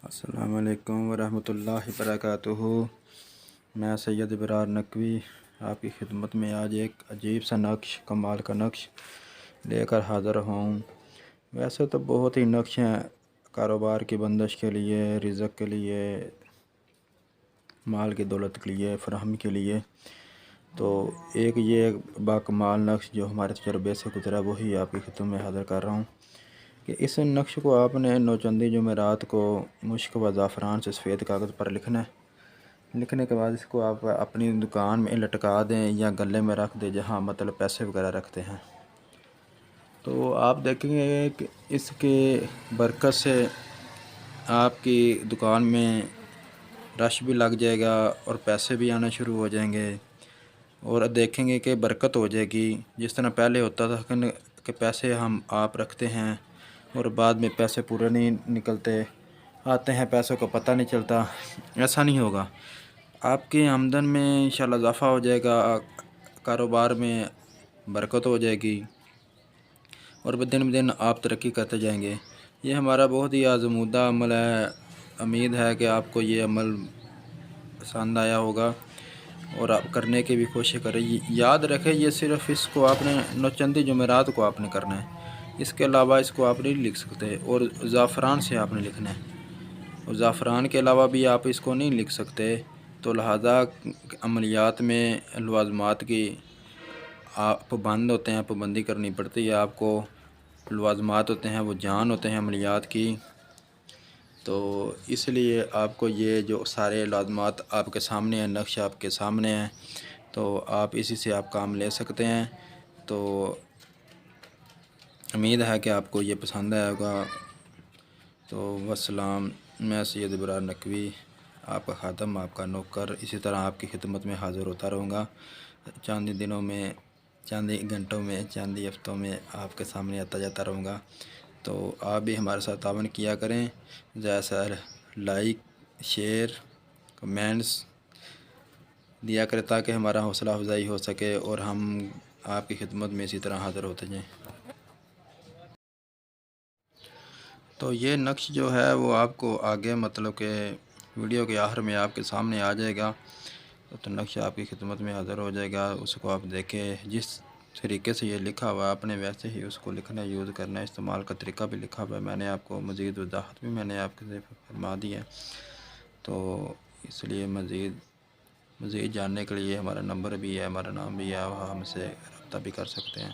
السلام علیکم ورحمۃ اللہ وبرکاتہ۔ میں سید ابرار نقوی آپ کی خدمت میں آج ایک عجیب سا نقش، کمال کا نقش لے کر حاضر ہوں۔ ویسے تو بہت ہی نقش ہیں کاروبار کی بندش کے لیے، رزق کے لیے، مال کی دولت کے لیے، فراہمی کے لیے، تو ایک یہ باکمال نقش جو ہمارے تجربے سے گزرا وہی آپ کی خدمت میں حاضر کر رہا ہوں کہ اس نقش کو آپ نے نوچندی جمعرات کو مشک و زعفران سے سفید کاغذ پر لکھنا ہے۔ لکھنے کے بعد اس کو آپ اپنی دکان میں لٹکا دیں یا گلے میں رکھ دیں جہاں مطلب پیسے وغیرہ رکھتے ہیں، تو آپ دیکھیں گے کہ اس کے برکت سے آپ کی دکان میں رش بھی لگ جائے گا اور پیسے بھی آنا شروع ہو جائیں گے، اور دیکھیں گے کہ برکت ہو جائے گی۔ جس طرح پہلے ہوتا تھا کہ پیسے ہم آپ رکھتے ہیں اور بعد میں پیسے پورے نہیں نکلتے، آتے ہیں پیسوں کا پتہ نہیں چلتا، ایسا نہیں ہوگا۔ آپ کی آمدن میں انشاءاللہ اضافہ ہو جائے گا، کاروبار میں برکت ہو جائے گی اور دن بدن آپ ترقی کرتے جائیں گے۔ یہ ہمارا بہت ہی آزمودہ عمل ہے۔ امید ہے کہ آپ کو یہ عمل پسند آیا ہوگا اور آپ کرنے کی بھی کوشش کریں۔ یاد رکھیں یہ صرف اس کو آپ نے نوچندی جمعرات کو آپ نے کرنا ہے، اس کے علاوہ اس کو آپ نہیں لکھ سکتے، اور زعفران سے آپ نے لکھنا ہے، اور زعفران کے علاوہ بھی آپ اس کو نہیں لکھ سکتے، تو لہذا عملیات میں لوازمات کی پابند ہوتے ہیں، پابندی کرنی پڑتی ہے آپ کو۔ لوازمات ہوتے ہیں وہ جان ہوتے ہیں عملیات کی، تو اس لیے آپ کو یہ جو سارے لازمات آپ کے سامنے ہیں، نقش آپ کے سامنے ہیں، تو آپ اسی سے آپ کام لے سکتے ہیں۔ تو امید ہے کہ آپ کو یہ پسند آئے گا۔ تو والسلام، میں سید ابرار نقوی آپ کا خادم، آپ کا نوکر، اسی طرح آپ کی خدمت میں حاضر ہوتا رہوں گا، چند ہی دنوں میں، چند ہی گھنٹوں میں، چند ہی ہفتوں میں آپ کے سامنے آتا جاتا رہوں گا۔ تو آپ بھی ہمارے ساتھ تعاون کیا کریں، جیسا لائک، شیئر، کمنٹس دیا کریں تاکہ ہمارا حوصلہ افزائی ہو سکے اور ہم آپ کی خدمت میں اسی طرح حاضر ہوتے جائیں۔ تو یہ نقش جو ہے وہ آپ کو آگے مطلب کہ ویڈیو کے آخر میں آپ کے سامنے آ جائے گا، تو نقش آپ کی خدمت میں حاضر ہو جائے گا۔ اس کو آپ دیکھیں، جس طریقے سے یہ لکھا ہوا ہے آپ نے ویسے ہی اس کو لکھنا، یوز کرنا ہے، استعمال کا طریقہ بھی لکھا ہوا ہے، میں نے آپ کو مزید وضاحت بھی میں نے آپ کے فرما دی ہے۔ تو اس لیے مزید جاننے کے لیے ہمارا نمبر بھی ہے، ہمارا نام بھی ہے، ہم سے رابطہ بھی کر سکتے ہیں۔